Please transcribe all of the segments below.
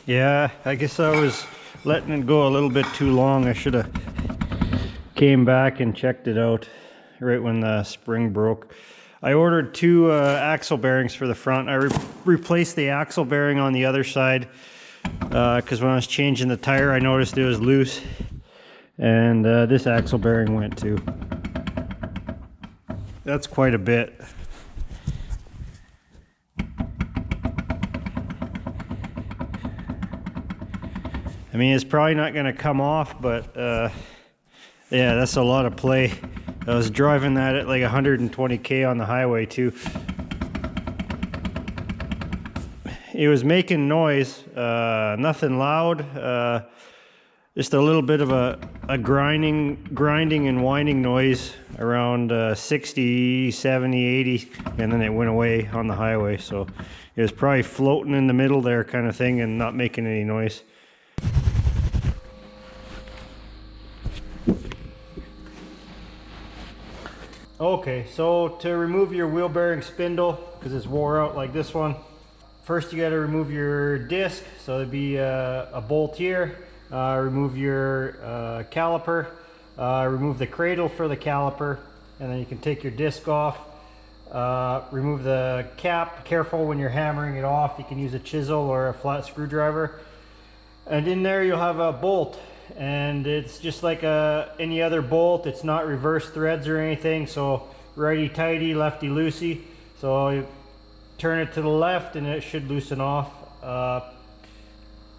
Yeah, I guess I was letting it go a little bit too long. I should have came back and checked it out right when the spring broke. I ordered two axle bearings for the front. I replaced the axle bearing on the other side because when I was changing the tire I noticed it was loose, and this axle bearing went too. That's quite a bit. I mean, it's probably not going to come off, but yeah, that's a lot of play. I was driving that at like 120k on the highway too. It was making noise, nothing loud, just a little bit of a grinding and whining noise around 60, 70, 80, and then it went away on the highway. So it was probably floating in the middle there kind of thing and not making any noise. Okay, so to remove your wheel bearing spindle, because it's wore out like this one, first you got to remove your disc. So there'd be a bolt here, remove your caliper, remove the cradle for the caliper, and then you can take your disc off, remove the cap. Careful when you're hammering it off, you can use a chisel or a flat screwdriver. And in there you'll have a bolt, and it's just like any other bolt. It's not reverse threads or anything, so righty tighty, lefty loosey. So you turn it to the left and it should loosen off.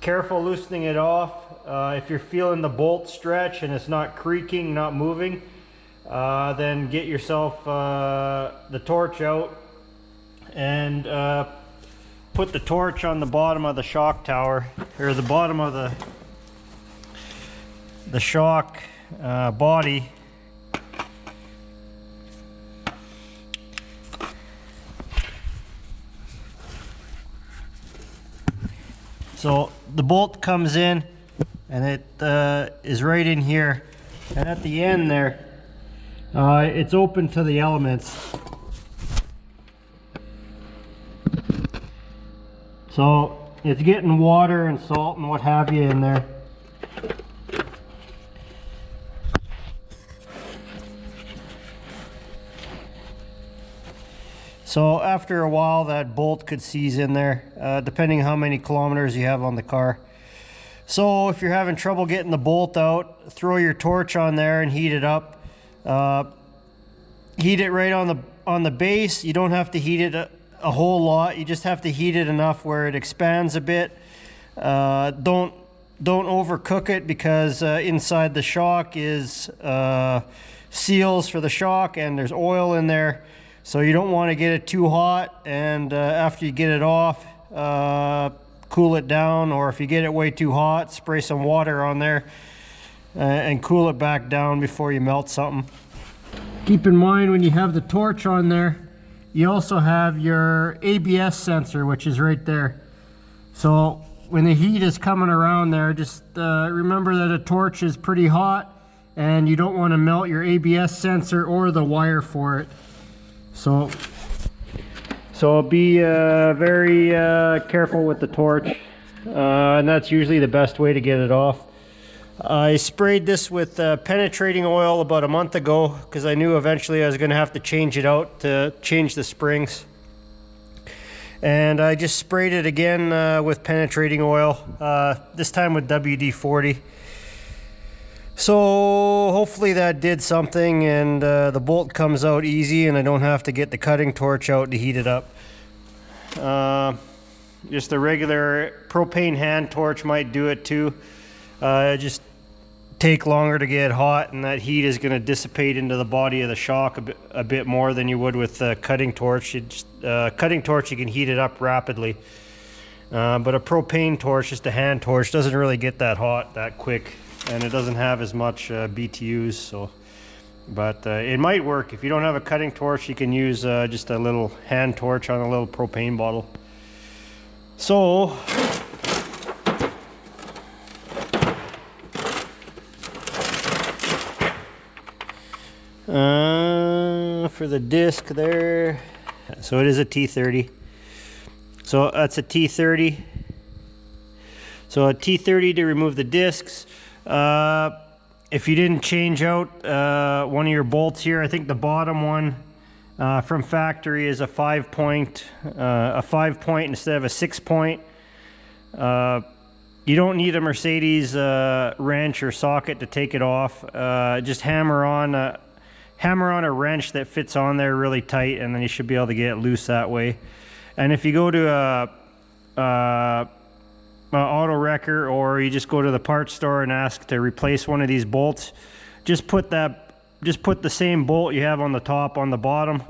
Careful loosening it off. If you're feeling the bolt stretch and it's not creaking, not moving, then get yourself the torch out and put the torch on the bottom of the shock tower, or the bottom of the shock body. So the bolt comes in and it is right in here, and at the end there it's open to the elements. So it's getting water and salt and what have you in there. So after a while that bolt could seize in there, depending how many kilometers you have on the car. So if you're having trouble getting the bolt out, throw your torch on there and heat it up. Heat it right on the base. You don't have to heat it a whole lot. You just have to heat it enough where it expands a bit. Don't overcook it, because inside the shock is seals for the shock and there's oil in there. So you don't want to get it too hot, and after you get it off, cool it down, or if you get it way too hot, spray some water on there and cool it back down before you melt something. Keep in mind when you have the torch on there, you also have your ABS sensor, which is right there. So when the heat is coming around there, just remember that a torch is pretty hot and you don't want to melt your ABS sensor or the wire for it. So be very careful with the torch, and that's usually the best way to get it off. I sprayed this with penetrating oil about a month ago because I knew eventually I was going to have to change it out to change the springs. And I just sprayed it again with penetrating oil, this time with WD-40. So hopefully that did something, and the bolt comes out easy and I don't have to get the cutting torch out to heat it up. Just a regular propane hand torch might do it too. Just take longer to get hot, and that heat is going to dissipate into the body of the shock a bit more than you would with the cutting torch. Cutting torch, you can heat it up rapidly, but a propane torch, just a hand torch, doesn't really get that hot that quick, and it doesn't have as much BTUs. So, but it might work. If you don't have a cutting torch, you can use just a little hand torch on a little propane bottle. So for the disc there. So it is a T30. So that's a T30. So a T30 to remove the discs. If you didn't change out one of your bolts here, I think the bottom one from factory is a 5-point, instead of a 6-point. You don't need a Mercedes wrench or socket to take it off. Just hammer on a wrench that fits on there really tight, and then you should be able to get it loose that way. And if you go to a auto wrecker, or you just go to the parts store and ask to replace one of these bolts, just put the same bolt you have on the top on the bottom,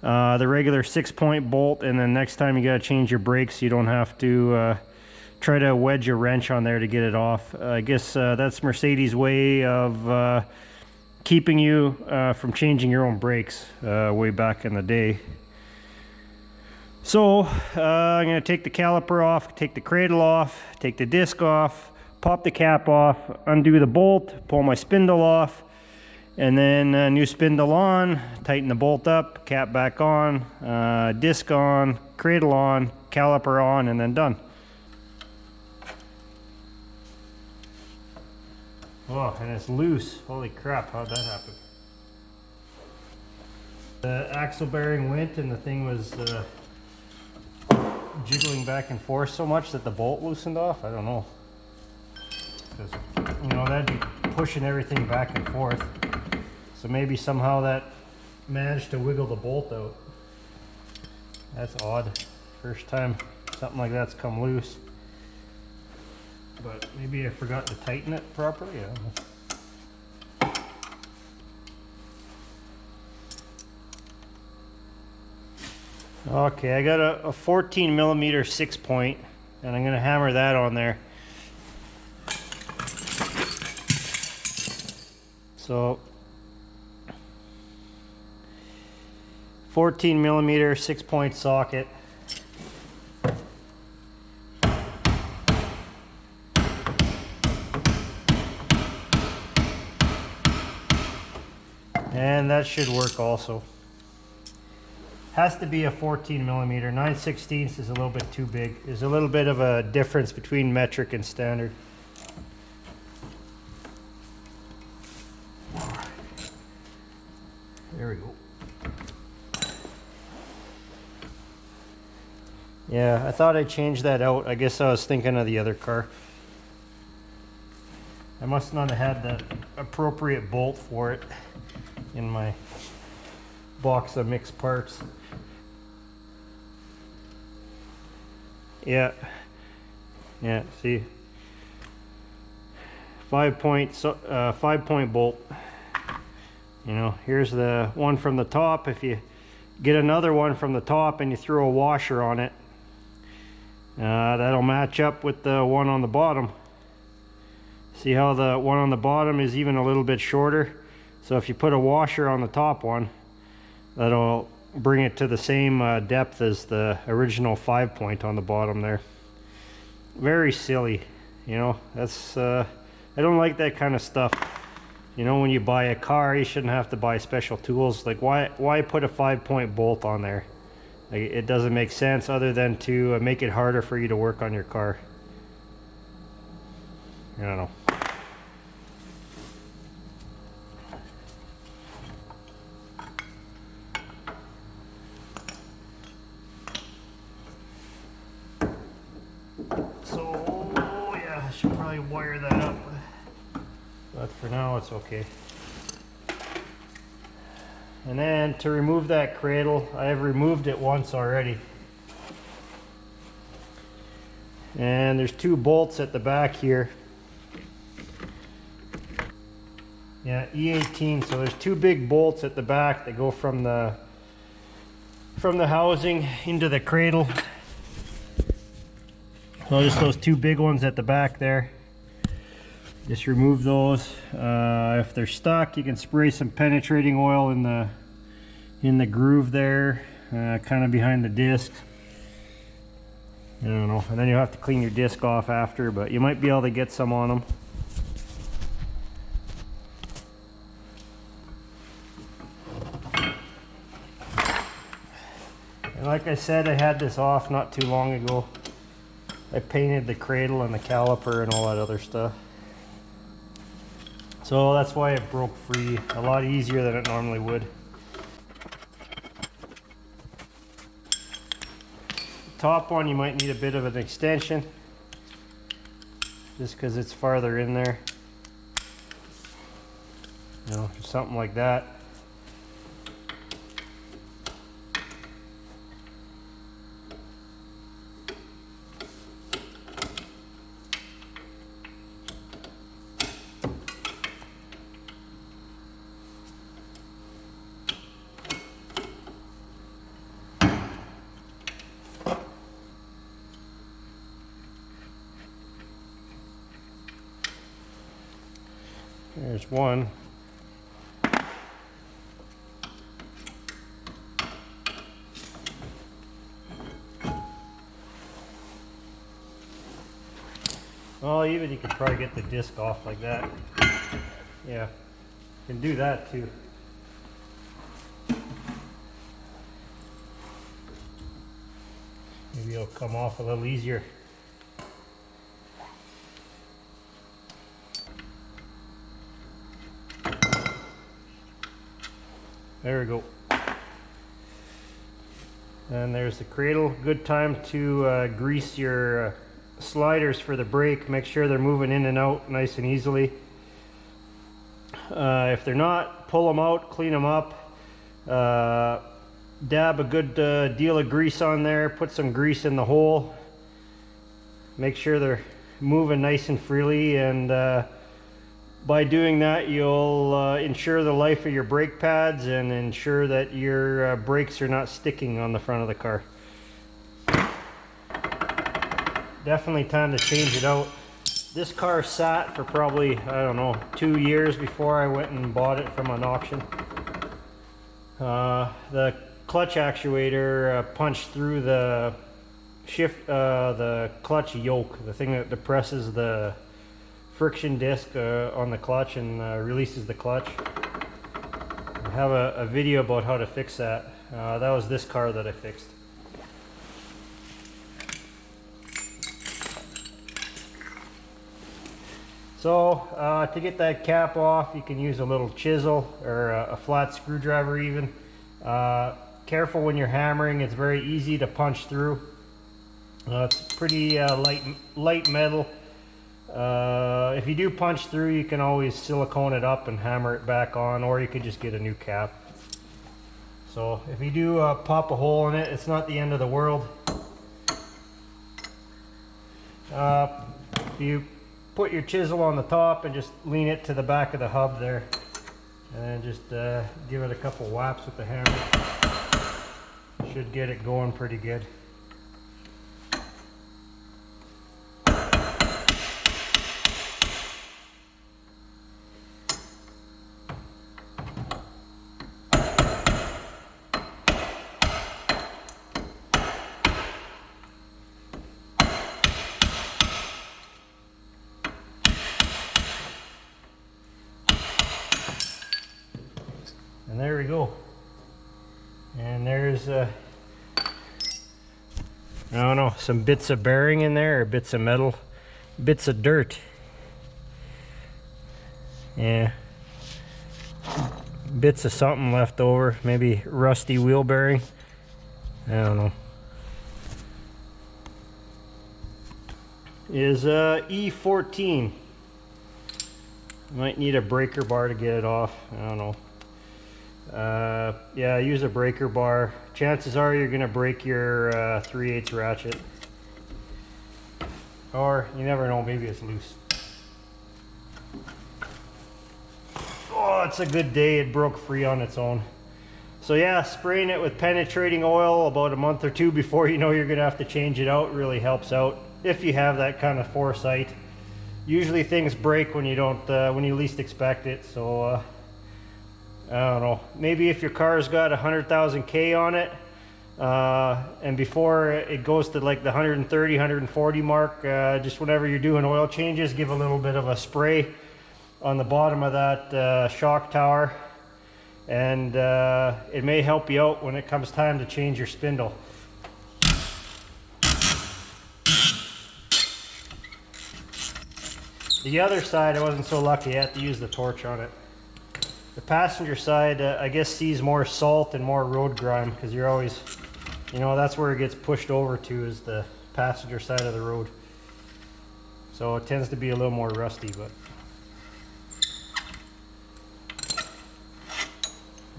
the regular 6-point bolt, and then next time you got to change your brakes, you don't have to try to wedge a wrench on there to get it off. I guess that's Mercedes' way of keeping you from changing your own brakes way back in the day. So I'm going to take the caliper off, take the cradle off, take the disc off, pop the cap off, undo the bolt, pull my spindle off, and then new spindle on, tighten the bolt up, cap back on, disc on, cradle on, caliper on, and then done. Oh, and it's loose. Holy crap, how'd that happen? The axle bearing went and the thing was jiggling back and forth so much that the bolt loosened off. I don't know. Because, you know, that'd be pushing everything back and forth. So maybe somehow that managed to wiggle the bolt out. That's odd. First time something like that's come loose. But maybe I forgot to tighten it properly. I don't know. Okay, I got a 14 millimeter 6-point, and I'm going to hammer that on there. So 14 millimeter 6-point socket. And that should work also. Has to be a 14 millimeter. 9/16 is a little bit too big. There's a little bit of a difference between metric and standard. There we go. Yeah, I thought I changed that out. I guess I was thinking of the other car. I must not have had the appropriate bolt for it in my box of mixed parts. Yeah, see, 5-point bolt. You know, here's the one from the top. If you get another one from the top and you throw a washer on it, that'll match up with the one on the bottom. See how the one on the bottom is even a little bit shorter? So if you put a washer on the top one, that'll bring it to the same depth as the original 5-point on the bottom there. Very silly, you know. That's I don't like that kind of stuff. You know, when you buy a car, you shouldn't have to buy special tools. Like, why put a 5-point bolt on there? Like, it doesn't make sense, other than to make it harder for you to work on your car. I don't know. Should probably wire that up, but for now it's okay. And then to remove that cradle, I have removed it once already, and there's 2 bolts at the back here. Yeah, E18. So there's 2 big bolts at the back that go from the housing into the cradle. So just those 2 big ones at the back there. Just remove those. If they're stuck, you can spray some penetrating oil in the groove there, kind of behind the disc. I don't know. And then you'll have to clean your disc off after, but you might be able to get some on them. And like I said, I had this off not too long ago. I painted the cradle and the caliper and all that other stuff. So that's why it broke free a lot easier than it normally would. The top one, you might need a bit of an extension, just because it's farther in there. You know, something like that. There's one. Well, even you could probably get the disc off like that. Yeah, you can do that too. Maybe it'll come off a little easier. There we go. And there's the cradle. Good time to grease your sliders for the brake. Make sure they're moving in and out nice and easily. If they're not, pull them out, clean them up. Dab a good deal of grease on there. Put some grease in the hole. Make sure they're moving nice and freely, and by doing that, you'll ensure the life of your brake pads and ensure that your brakes are not sticking on the front of the car. Definitely time to change it out. This car sat for probably, I don't know, 2 years before I went and bought it from an auction. The clutch actuator punched through the clutch yoke, the thing that depresses the friction disc on the clutch and releases the clutch. I have a video about how to fix that. That was this car that I fixed. So to get that cap off, you can use a little chisel or a flat screwdriver even. Careful when you're hammering, it's very easy to punch through. It's pretty light metal. If you do punch through, you can always silicone it up and hammer it back on, or you could just get a new cap. So if you do pop a hole in it, it's not the end of the world. If you put your chisel on the top and just lean it to the back of the hub there, and then just give it a couple whaps with the hammer, should get it going pretty good. And there we go. And there's I don't know, some bits of bearing in there, or bits of metal, bits of dirt. Yeah. Bits of something left over, maybe rusty wheel bearing. I don't know. Is E14. Might need a breaker bar to get it off. I don't know. Yeah, use a breaker bar. Chances are you're gonna break your 3/8 ratchet, or you never know, maybe it's loose. Oh, it's a good day, it broke free on its own. So yeah, spraying it with penetrating oil about a month or two before you know you're gonna have to change it out really helps out, if you have that kind of foresight. Usually things break when you don't when you least expect it. So I don't know, maybe if your car's got 100,000 K on it, and before it goes to like the 130, 140 mark, just whenever you're doing oil changes, give a little bit of a spray on the bottom of that shock tower, and it may help you out when it comes time to change your spindle. The other side, I wasn't so lucky. I had to use the torch on it. The passenger side, I guess, sees more salt and more road grime, because you're always, you know, that's where it gets pushed over to, is the passenger side of the road. So it tends to be a little more rusty, but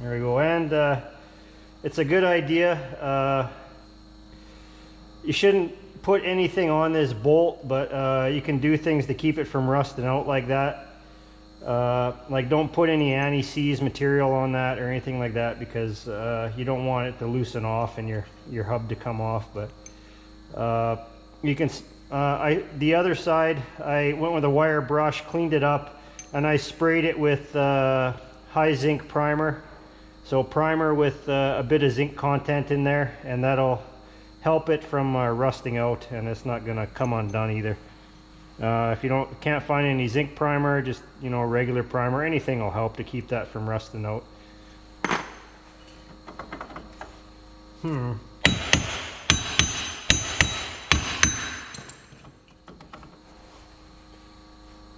there we go. And it's a good idea. You shouldn't put anything on this bolt, but you can do things to keep it from rusting out like that. Like, don't put any anti-seize material on that or anything like that, because you don't want it to loosen off and your hub to come off. But you can the other side, I went with a wire brush, cleaned it up, and I sprayed it with high zinc primer. So primer with a bit of zinc content in there, and that'll help it from rusting out, and it's not gonna come undone either. If you can't find any zinc primer, just, you know, regular primer, anything will help to keep that from rusting out.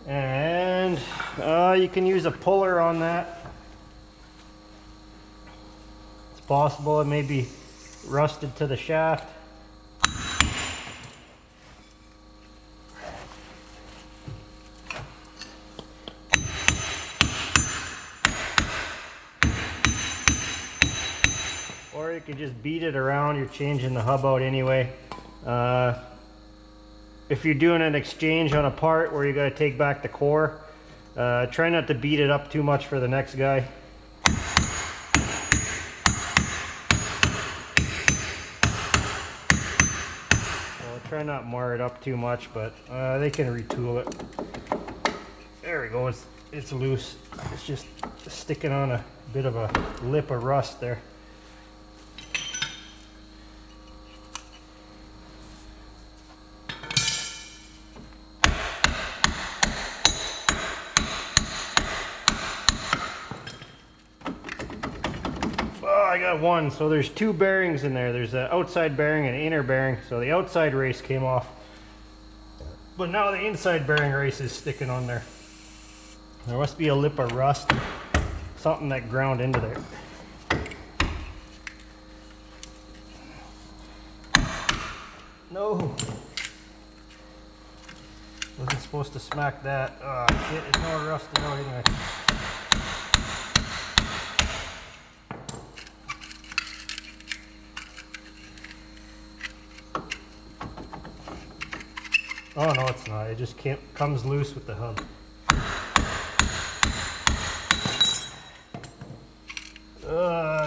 And you can use a puller on that. It's possible it may be rusted to the shaft. Or you could just beat it around. You're changing the hub out anyway. If you're doing an exchange on a part where you got to take back the core, try not to beat it up too much for the next guy. Try not to mar it up too much, but they can retool it. There we go, it's loose. It's just sticking on a bit of a lip of rust there. I got one. So there's two bearings in there. There's an outside bearing and an inner bearing. So the outside race came off, but now the inside bearing race is sticking on there. There must be a lip of rust, something that ground into there. No, wasn't supposed to smack that. Oh shit, it's not rusted out anyway. Oh no, it's not. It just comes loose with the hub.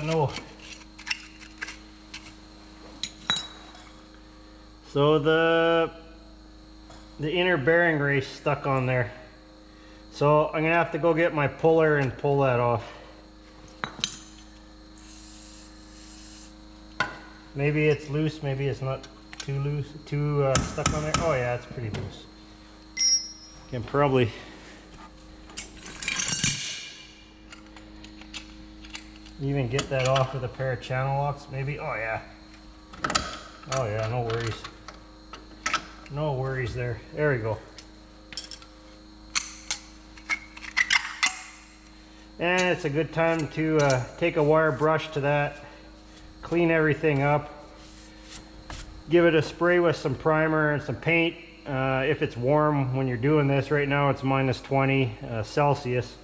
No. So the inner bearing race stuck on there. So I'm gonna have to go get my puller and pull that off. Maybe it's loose, maybe it's not too loose, too stuck on there. Oh yeah, it's pretty loose. Can probably even get that off with a pair of channel locks, maybe. Oh yeah. Oh yeah, no worries. No worries there. There we go. And it's a good time to take a wire brush to that, clean everything up. Give it a spray with some primer and some paint. If it's warm when you're doing this, right now it's -20 Celsius,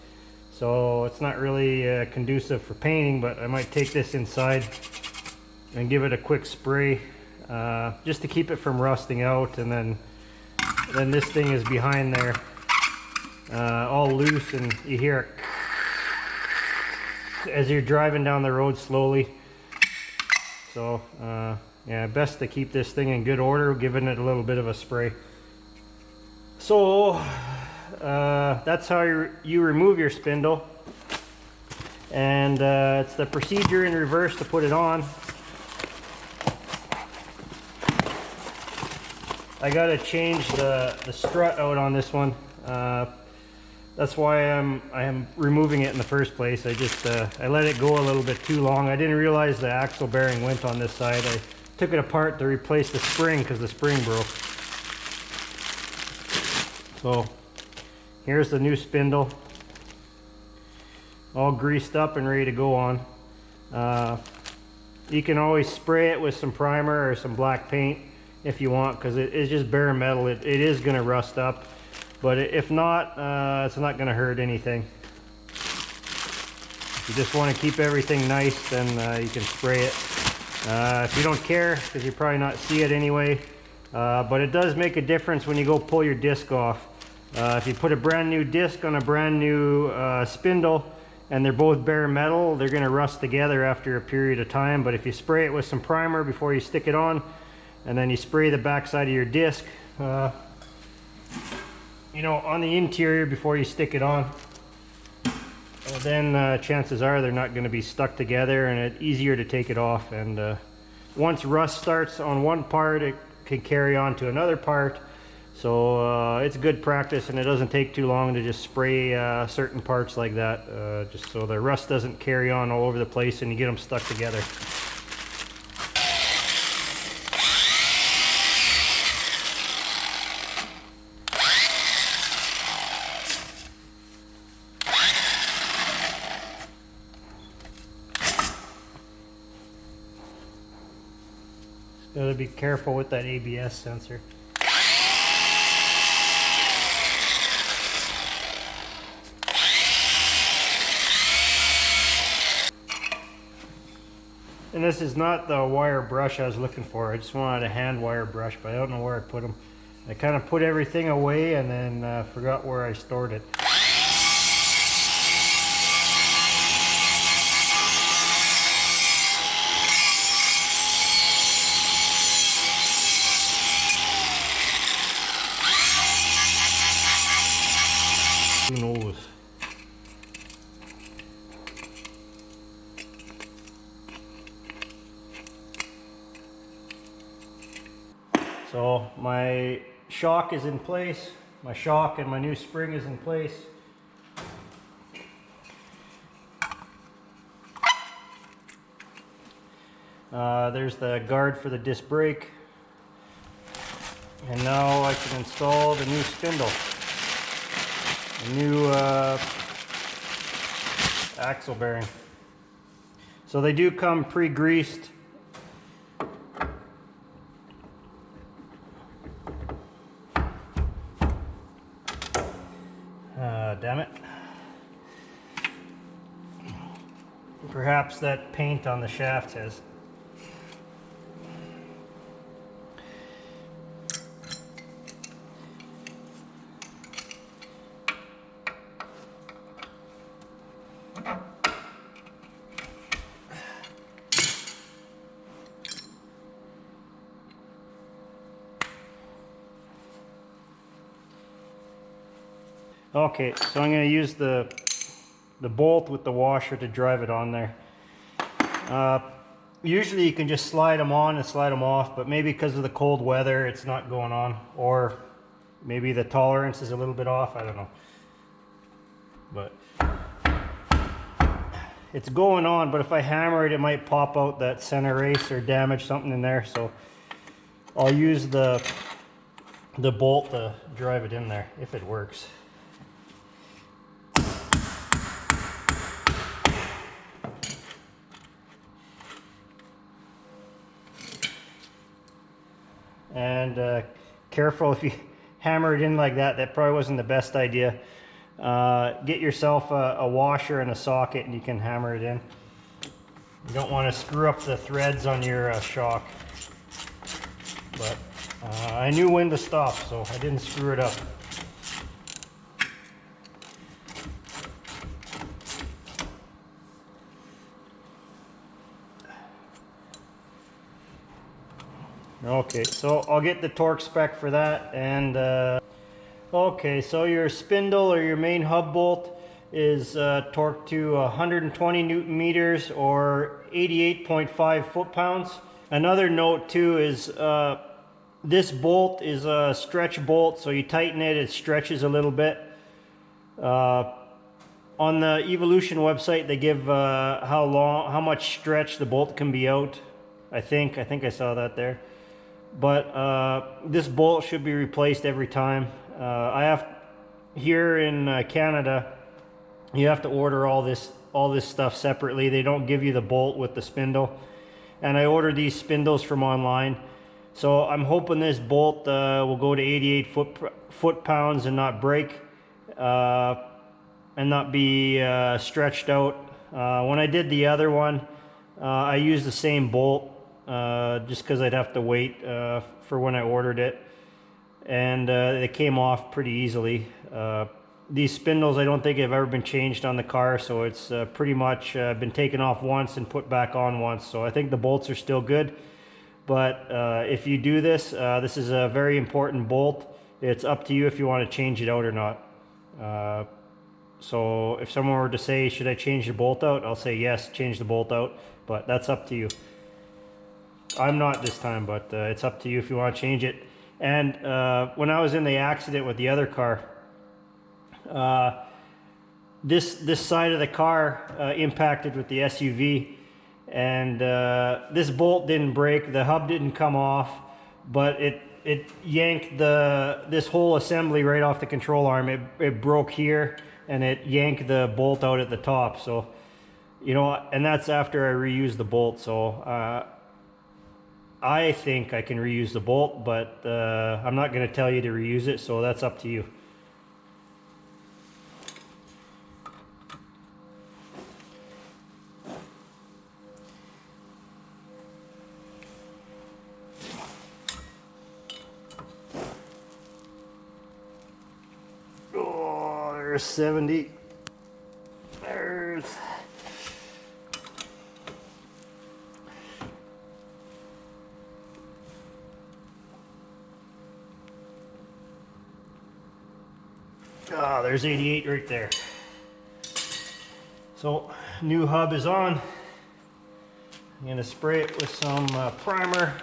so it's not really conducive for painting, but I might take this inside and give it a quick spray just to keep it from rusting out. And then this thing is behind there all loose, and you hear it as you're driving down the road slowly. So yeah, best to keep this thing in good order, giving it a little bit of a spray. So that's how you remove your spindle, and it's the procedure in reverse to put it on. I gotta change the strut out on this one. That's why I am removing it in the first place. I just I let it go a little bit too long. I didn't realize the axle bearing went on this side. I took it apart to replace the spring because the spring broke. So here's the new spindle, all greased up and ready to go on. You can always spray it with some primer or some black paint if you want, because it's just bare metal. It is going to rust up, but if not, it's not going to hurt anything. If you just want to keep everything nice, then you can spray it. If you don't care, because you probably not see it anyway, but it does make a difference when you go pull your disc off. If you put a brand new disc on a brand new spindle and they're both bare metal, they're going to rust together after a period of time. But if you spray it with some primer before you stick it on, and then you spray the backside of your disc, you know, on the interior before you stick it on, then chances are they're not going to be stuck together, and it's easier to take it off. And once rust starts on one part, it can carry on to another part. So it's good practice, and it doesn't take too long to just spray certain parts like that, just so the rust doesn't carry on all over the place and you get them stuck together. Just gotta be careful with that ABS sensor. And this is not the wire brush I was looking for. I just wanted a hand wire brush, but I don't know where I put them. I kind of put everything away and then forgot where I stored it. Who knows? So my shock is in place. My shock and my new spring is in place. There's the guard for the disc brake. And now I can install the new spindle. The new axle bearing. So they do come pre-greased. Damn it. Perhaps that paint on the shaft has. Okay, so I'm going to use the bolt with the washer to drive it on there. Usually you can just slide them on and slide them off, but maybe because of the cold weather it's not going on, or maybe the tolerance is a little bit off, I don't know. But it's going on, but if I hammer it, it might pop out that center race or damage something in there, so I'll use the bolt to drive it in there if it works. And careful, if you hammer it in like that, that probably wasn't the best idea. Get yourself a washer and a socket and you can hammer it in. You don't want to screw up the threads on your shock. But I knew when to stop, so I didn't screw it up. Okay, so I'll get the torque spec for that. And okay, so your spindle or your main hub bolt is torqued to 120 Newton meters or 88.5 foot-pounds. Another note too is this bolt is a stretch bolt, so you tighten it, it stretches a little bit. On the Evolution website, they give how much stretch the bolt can be out. I think I saw that there. But this bolt should be replaced every time. I have here in Canada, you have to order all this stuff separately. They don't give you the bolt with the spindle. And I ordered these spindles from online. So I'm hoping this bolt will go to 88 foot-pounds and not break and not be stretched out. When I did the other one, I used the same bolt just because I'd have to wait for when I ordered it. And it came off pretty easily. These spindles I don't think have ever been changed on the car, so it's pretty much been taken off once and put back on once. So I think the bolts are still good. But if you do this, this is a very important bolt. It's up to you if you want to change it out or not. So if someone were to say, should I change the bolt out? I'll say yes, change the bolt out, but that's up to you. I'm not this time, but it's up to you if you want to change it. And when I was in the accident with the other car, this side of the car impacted with the SUV, and this bolt didn't break, the hub didn't come off, but it yanked this whole assembly right off the control arm. It broke here, and it yanked the bolt out at the top. So, you know, and that's after I reused the bolt. So I think I can reuse the bolt, but I'm not going to tell you to reuse it, so that's up to you. Oh, there's 70. There's... Ah, there's 88 right there. So, new hub is on. I'm going to spray it with some primer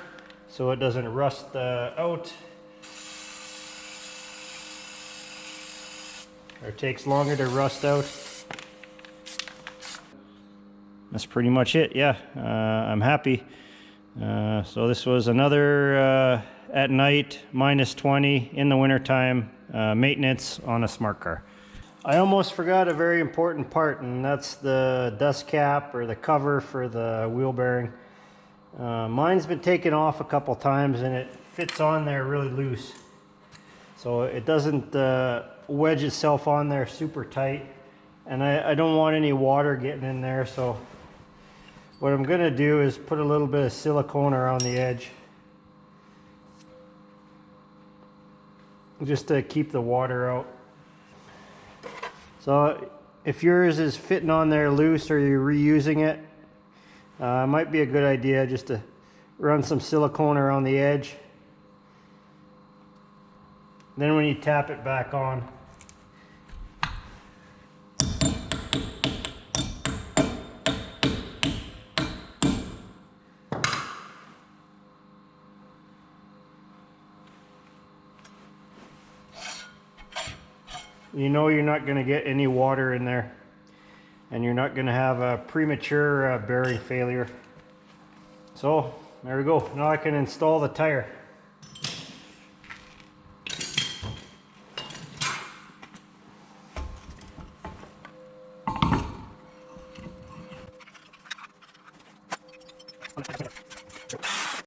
so it doesn't rust out. Or it takes longer to rust out. That's pretty much it, yeah. I'm happy. So this was another at night, -20 in the wintertime. Maintenance on a smart car. I almost forgot a very important part, and that's the dust cap or the cover for the wheel bearing. Mine's been taken off a couple times and it fits on there really loose. So it doesn't wedge itself on there super tight, and I don't want any water getting in there. So what I'm gonna do is put a little bit of silicone around the edge, just to keep the water out. So if yours is fitting on there loose or you're reusing it, it might be a good idea just to run some silicone around the edge. Then when you tap it back on, you know you're not going to get any water in there, and you're not going to have a premature bearing failure. So there we go. Now I can install the tire.